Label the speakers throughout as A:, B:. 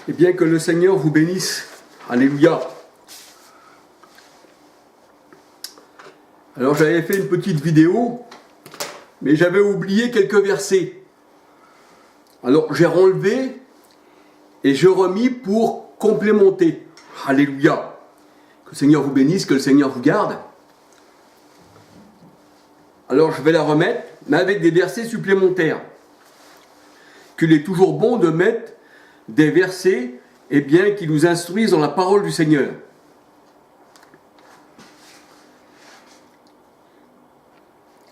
A: Et bien que le Seigneur vous bénisse. Alléluia. Alors j'avais fait une petite vidéo, mais j'avais oublié quelques versets. Alors j'ai relevé et je remis pour complémenter. Alléluia. Que le Seigneur vous bénisse, que le Seigneur vous garde. Alors je vais la remettre, mais avec des versets supplémentaires. Qu'il est toujours bon de mettre des versets qui nous instruisent dans la parole du Seigneur.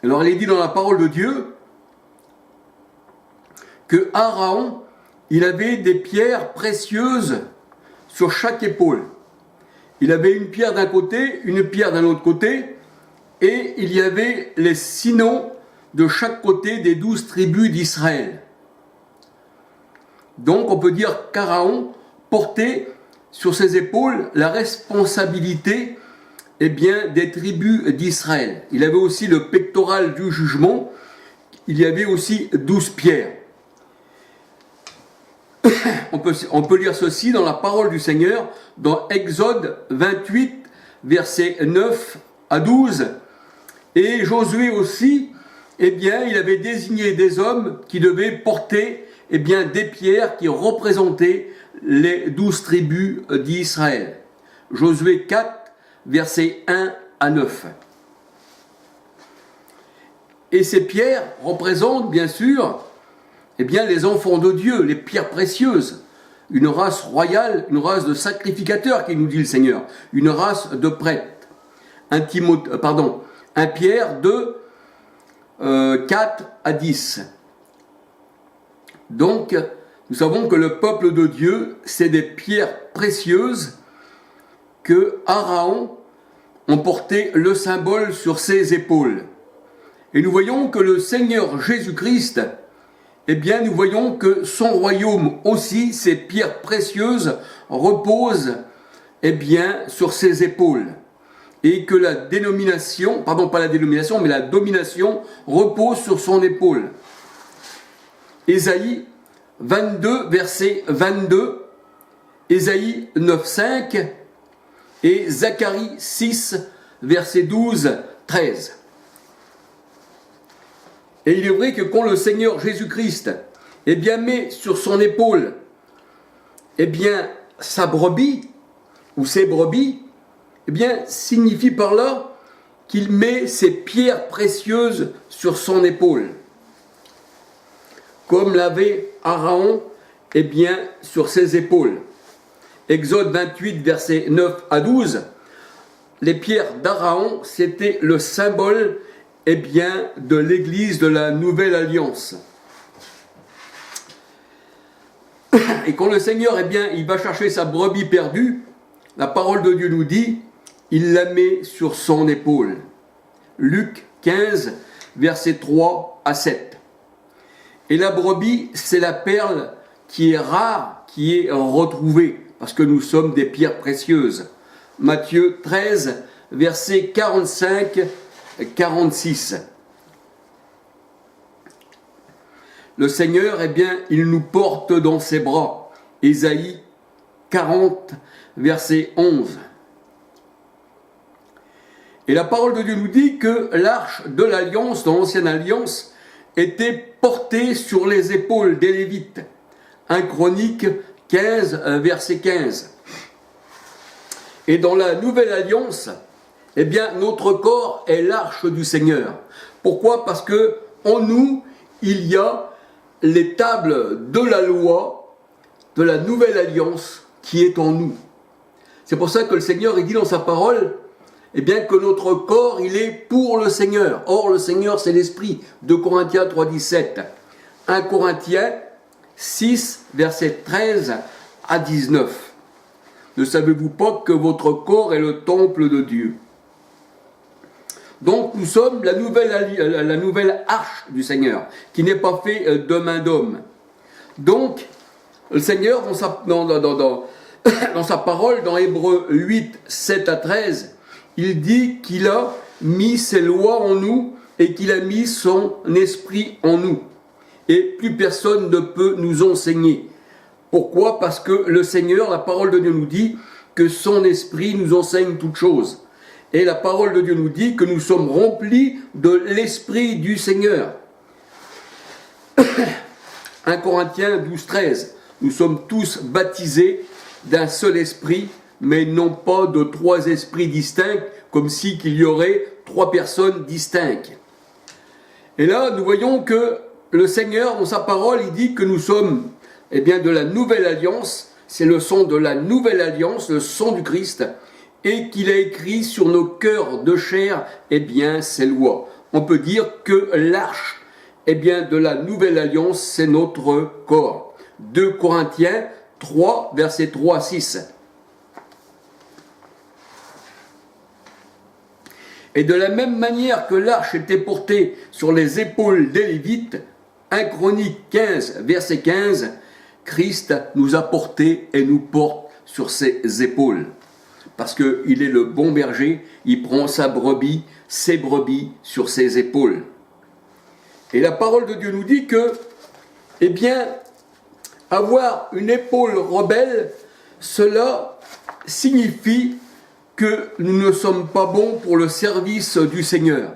A: Alors il est dit dans la parole de Dieu que Aaron, il avait des pierres précieuses sur chaque épaule. Il avait une pierre d'un côté, une pierre d'un autre côté, et il y avait les 6 noms de chaque côté des 12 tribus d'Israël. Donc on peut dire qu'Aaron portait sur ses épaules la responsabilité des tribus d'Israël. Il avait aussi le pectoral du jugement, il y avait aussi 12 pierres. On peut lire ceci dans la parole du Seigneur, dans Exode 28, versets 9 à 12. Et Josué aussi, il avait désigné des hommes qui devaient porter des pierres qui représentaient les 12 tribus d'Israël. Josué 4, versets 1 à 9. Et ces pierres représentent bien sûr les enfants de Dieu, les pierres précieuses, une race royale, une race de sacrificateurs, qui nous dit le Seigneur, une race de prêtres. Un Pierre 2, 4 à 10. Donc, nous savons que le peuple de Dieu, c'est des pierres précieuses que Aaron ont porté le symbole sur ses épaules. Et nous voyons que le Seigneur Jésus-Christ, nous voyons que son royaume aussi, ces pierres précieuses, reposent sur ses épaules. Et que la domination repose sur son épaule. Ésaïe 22, verset 22, Ésaïe 9, 5 et Zacharie 6, verset 12, 13. Et il est vrai que quand le Seigneur Jésus-Christ met sur son épaule sa brebis ou ses brebis, signifie par là qu'il met ses pierres précieuses sur son épaule. Comme l'avait Aaron sur ses épaules. Exode 28, versets 9 à 12, les pierres d'Aaron, c'était le symbole de l'église de la Nouvelle Alliance. Et quand le Seigneur il va chercher sa brebis perdue, la parole de Dieu nous dit, il la met sur son épaule. Luc 15, versets 3 à 7. Et la brebis, c'est la perle qui est rare, qui est retrouvée, parce que nous sommes des pierres précieuses. Matthieu 13, versets 45 et 46. Le Seigneur, il nous porte dans ses bras. Ésaïe 40, verset 11. Et la parole de Dieu nous dit que l'arche de l'alliance, dans l'ancienne alliance, était portée sur les épaules des Lévites. 1 Chronique 15, verset 15. Et dans la nouvelle alliance, notre corps est l'arche du Seigneur. Pourquoi ? Parce que en nous, il y a les tables de la loi, de la nouvelle alliance qui est en nous. C'est pour ça que le Seigneur, il dit dans sa parole, que notre corps, il est pour le Seigneur. Or, le Seigneur, c'est l'Esprit. 2 Corinthiens 3, 17. 1 Corinthiens 6, versets 13 à 19. Ne savez-vous pas que votre corps est le temple de Dieu ? Donc, nous sommes la nouvelle arche du Seigneur, qui n'est pas faite de main d'homme. Donc, le Seigneur, dans sa parole, dans Hébreux 8, 7 à 13, il dit qu'il a mis ses lois en nous et qu'il a mis son esprit en nous. Et plus personne ne peut nous enseigner. Pourquoi? Parce que le Seigneur, la parole de Dieu nous dit que son esprit nous enseigne toutes choses. Et la parole de Dieu nous dit que nous sommes remplis de l'esprit du Seigneur. 1 Corinthiens 12, 13. Nous sommes tous baptisés d'un seul esprit, mais non pas de 3 esprits distincts, comme si qu'il y aurait 3 personnes distinctes. Et là, nous voyons que le Seigneur, dans sa parole, il dit que nous sommes de la nouvelle alliance. C'est le sang de la nouvelle alliance, le sang du Christ, et qu'il a écrit sur nos cœurs de chair, ses lois. On peut dire que l'arche, de la nouvelle alliance, c'est notre corps. 2 Corinthiens 3, versets 3 à 6. Et de la même manière que l'arche était portée sur les épaules des Lévites, 1 Chronique 15, verset 15, Christ nous a portés et nous porte sur ses épaules. Parce qu'il est le bon berger, il prend ses brebis sur ses épaules. Et la parole de Dieu nous dit que, avoir une épaule rebelle, cela signifie que nous ne sommes pas bons pour le service du Seigneur.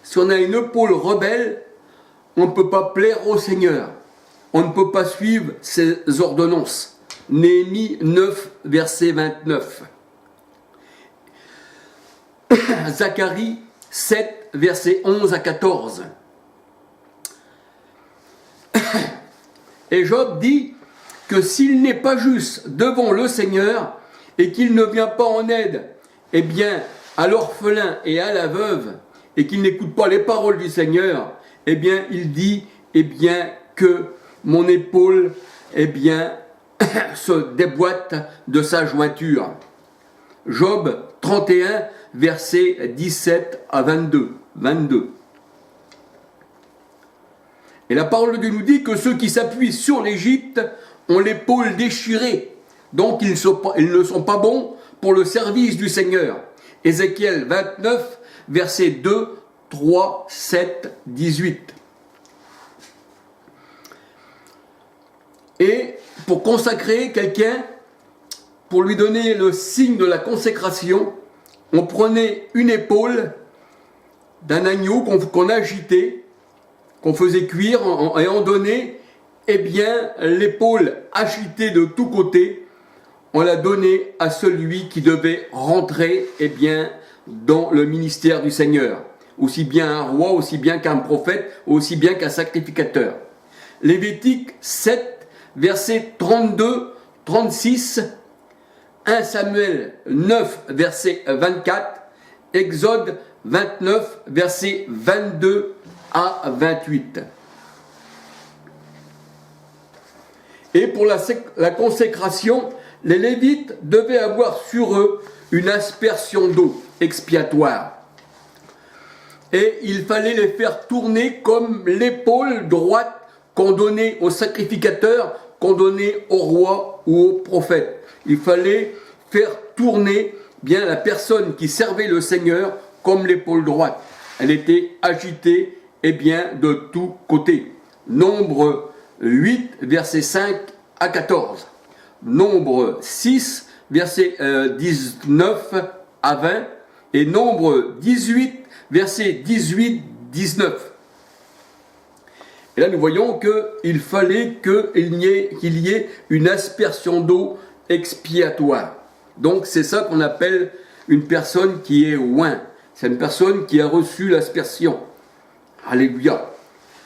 A: Si on a une épaule rebelle, on ne peut pas plaire au Seigneur. On ne peut pas suivre ses ordonnances. Néhémie 9, verset 29. Zacharie 7, verset 11 à 14. Et Job dit que s'il n'est pas juste devant le Seigneur et qu'il ne vient pas en aide, à l'orphelin et à la veuve, et qu'il n'écoute pas les paroles du Seigneur, il dit, que mon épaule, se déboîte de sa jointure. Job 31, versets 17 à 22. Et la parole de Dieu nous dit que ceux qui s'appuient sur l'Égypte ont l'épaule déchirée. Donc ils ne sont pas bons pour le service du Seigneur. Ézéchiel 29, versets 2, 3, 7, 18. Et pour consacrer quelqu'un, pour lui donner le signe de la consécration, on prenait une épaule d'un agneau qu'on agitait, qu'on faisait cuire et on donnait, l'épaule agitée de tous côtés, on la donnait à celui qui devait rentrer, dans le ministère du Seigneur. Aussi bien un roi, aussi bien qu'un prophète, aussi bien qu'un sacrificateur. Lévitique 7, versets 32, 36, 1 Samuel 9, verset 24, Exode 29, versets 22 à 28. Et pour la consécration, les Lévites devaient avoir sur eux une aspersion d'eau expiatoire. Et il fallait les faire tourner comme l'épaule droite qu'on donnait au sacrificateur, qu'on donnait au roi ou au prophète. Il fallait faire tourner la personne qui servait le Seigneur comme l'épaule droite. Elle était agitée de tous côtés. Nombre 8, versets 5 à 14. Nombre 6, versets 19 à 20. Et nombre 18, versets 18, 19. Et là, nous voyons qu'il fallait qu'il y ait une aspersion d'eau expiatoire. Donc, c'est ça qu'on appelle une personne qui est oint. C'est une personne qui a reçu l'aspersion. Alléluia.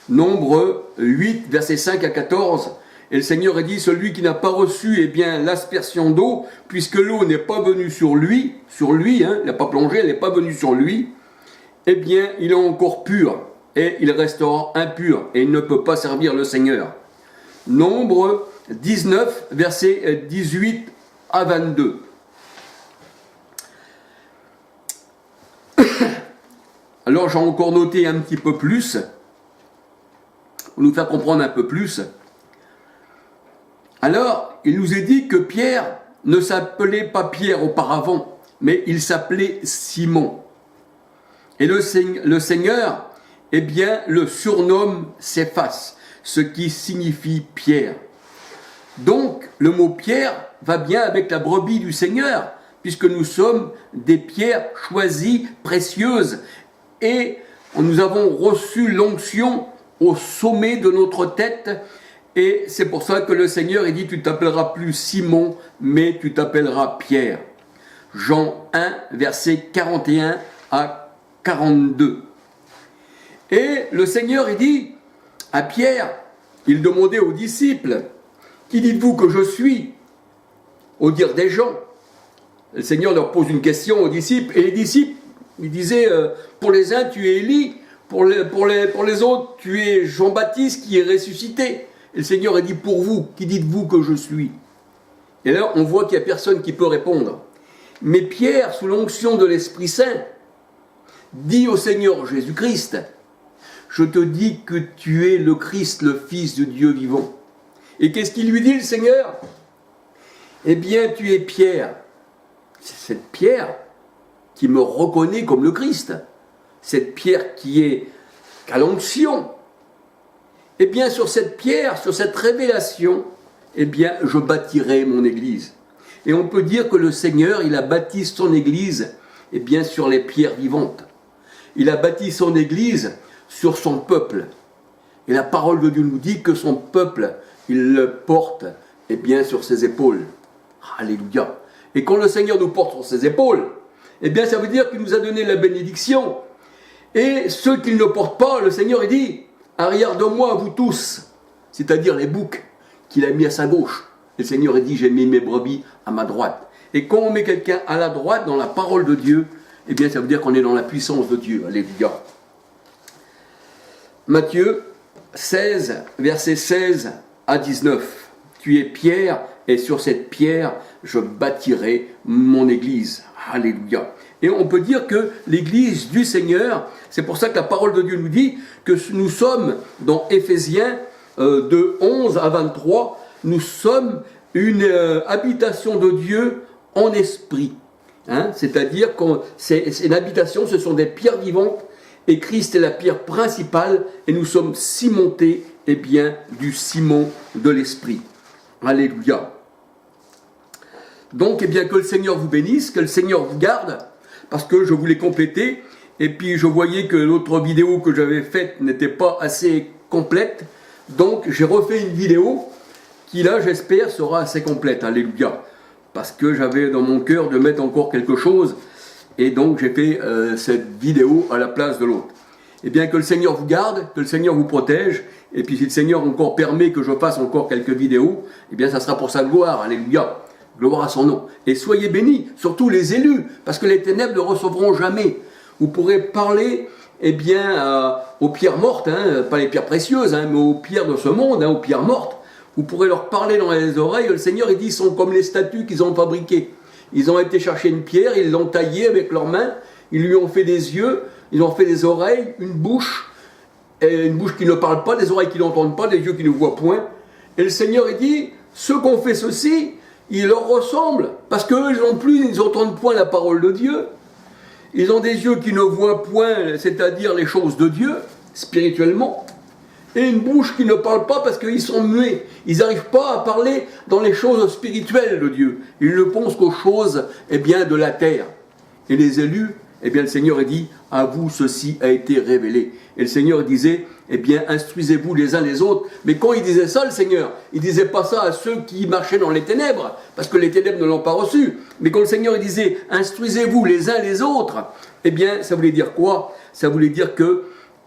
A: Nombre 8, versets 5 à 14. Et le Seigneur a dit, celui qui n'a pas reçu l'aspersion d'eau, puisque l'eau n'est pas venue sur lui, il n'a pas plongé, elle n'est pas venue sur lui, il est encore pur, et il restera impur, et il ne peut pas servir le Seigneur. Nombre 19, versets 18 à 22. Alors j'ai encore noté un petit peu plus, pour nous faire comprendre un peu plus. Alors, il nous est dit que Pierre ne s'appelait pas Pierre auparavant, mais il s'appelait Simon. Et le Seigneur, le surnomme Céphas, ce qui signifie Pierre. Donc, le mot pierre va bien avec la brebis du Seigneur, puisque nous sommes des pierres choisies, précieuses, et nous avons reçu l'onction au sommet de notre tête, et c'est pour ça que le Seigneur dit, tu t'appelleras plus Simon, mais tu t'appelleras Pierre. Jean 1, versets 41 à 42. Et le Seigneur, il dit à Pierre, il demandait aux disciples, qui dites-vous que je suis? Au dire des gens. Le Seigneur leur pose une question aux disciples, et les disciples, ils disaient, pour les uns, tu es Élie, pour les autres, tu es Jean-Baptiste qui est ressuscité. Et le Seigneur a dit, pour vous, qui dites-vous que je suis? Et là, on voit qu'il n'y a personne qui peut répondre. Mais Pierre, sous l'onction de l'Esprit Saint, dit au Seigneur Jésus-Christ, je te dis que tu es le Christ, le Fils de Dieu vivant. Et qu'est-ce qu'il lui dit, le Seigneur? Eh bien, tu es Pierre. C'est cette pierre qui me reconnaît comme le Christ. Cette pierre qui est à l'onction. Eh bien, sur cette pierre, sur cette révélation, eh bien, je bâtirai mon Église. Et on peut dire que le Seigneur, il a bâti son Église, eh bien, sur les pierres vivantes. Il a bâti son Église sur son peuple. Et la parole de Dieu nous dit que son peuple, il le porte, eh bien, sur ses épaules. Alléluia. Et quand le Seigneur nous porte sur ses épaules, eh bien, ça veut dire qu'il nous a donné la bénédiction. Et ceux qui ne le portent pas, le Seigneur, il dit, arrière de moi, vous tous, c'est-à-dire les boucs qu'il a mis à sa gauche. Le Seigneur, il dit, j'ai mis mes brebis à ma droite. Et quand on met quelqu'un à la droite, dans la parole de Dieu, eh bien, ça veut dire qu'on est dans la puissance de Dieu. Alléluia. Matthieu 16, versets 16 à 19. Tu es pierre, et sur cette pierre, je bâtirai mon Église. Alléluia. Et on peut dire que l'Église du Seigneur, c'est pour ça que la parole de Dieu nous dit que nous sommes, dans Éphésiens de 11 à 23, nous sommes une habitation de Dieu en esprit. Hein? C'est-à-dire que c'est une habitation, ce sont des pierres vivantes, et Christ est la pierre principale, et nous sommes cimentés, eh bien, du ciment de l'esprit. Alléluia. Donc, eh bien, que le Seigneur vous bénisse, que le Seigneur vous garde, parce que je voulais compléter, et puis je voyais que l'autre vidéo que j'avais faite n'était pas assez complète, donc j'ai refait une vidéo qui, là, j'espère, sera assez complète. Alléluia. Parce que j'avais dans mon cœur de mettre encore quelque chose, et donc j'ai fait cette vidéo à la place de l'autre. Eh bien, que le Seigneur vous garde, que le Seigneur vous protège, et puis si le Seigneur encore permet que je fasse encore quelques vidéos, eh bien, ça sera pour sa gloire. Alléluia. Gloire à son nom. Et soyez bénis, surtout les élus, parce que les ténèbres ne recevront jamais. Vous pourrez parler, eh bien, aux pierres mortes, hein, pas les pierres précieuses, hein, mais aux pierres de ce monde, hein, aux pierres mortes. Vous pourrez leur parler dans les oreilles. Le Seigneur, il dit, ils sont comme les statues qu'ils ont fabriquées. Ils ont été chercher une pierre, ils l'ont taillée avec leurs mains, ils lui ont fait des yeux, ils ont fait des oreilles, une bouche qui ne parle pas, des oreilles qui n'entendent pas, des yeux qui ne voient point. Et le Seigneur, il dit, ceux qui ont fait ceci, ils leur ressemblent, parce qu'eux, ils n'entendent point la parole de Dieu. Ils ont des yeux qui ne voient point, c'est-à-dire les choses de Dieu, spirituellement, et une bouche qui ne parle pas parce qu'ils sont muets. Ils n'arrivent pas à parler dans les choses spirituelles de Dieu. Ils ne pensent qu'aux choses, eh bien, de la terre. Et les élus, eh bien, le Seigneur a dit, à vous ceci a été révélé. Et le Seigneur disait, eh bien, instruisez-vous les uns les autres. Mais quand il disait ça, le Seigneur, il disait pas ça à ceux qui marchaient dans les ténèbres, parce que les ténèbres ne l'ont pas reçu. Mais quand le Seigneur il disait, instruisez-vous les uns les autres, eh bien, ça voulait dire quoi? Ça voulait dire que,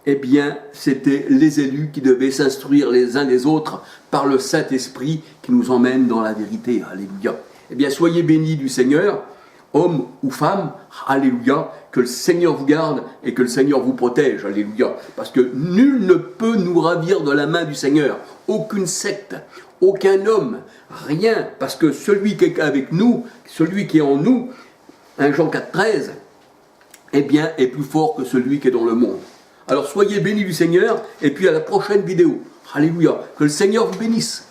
A: eh bien, c'était les élus qui devaient s'instruire les uns les autres par le Saint-Esprit qui nous emmène dans la vérité. Alléluia. Eh bien, soyez bénis du Seigneur, hommes ou femmes, alléluia, que le Seigneur vous garde et que le Seigneur vous protège, alléluia. Parce que nul ne peut nous ravir de la main du Seigneur, aucune secte, aucun homme, rien, parce que celui qui est avec nous, celui qui est en nous, 1 Jean 4,13, eh bien, est plus fort que celui qui est dans le monde. Alors soyez bénis du Seigneur, et puis à la prochaine vidéo. Alléluia. Que le Seigneur vous bénisse.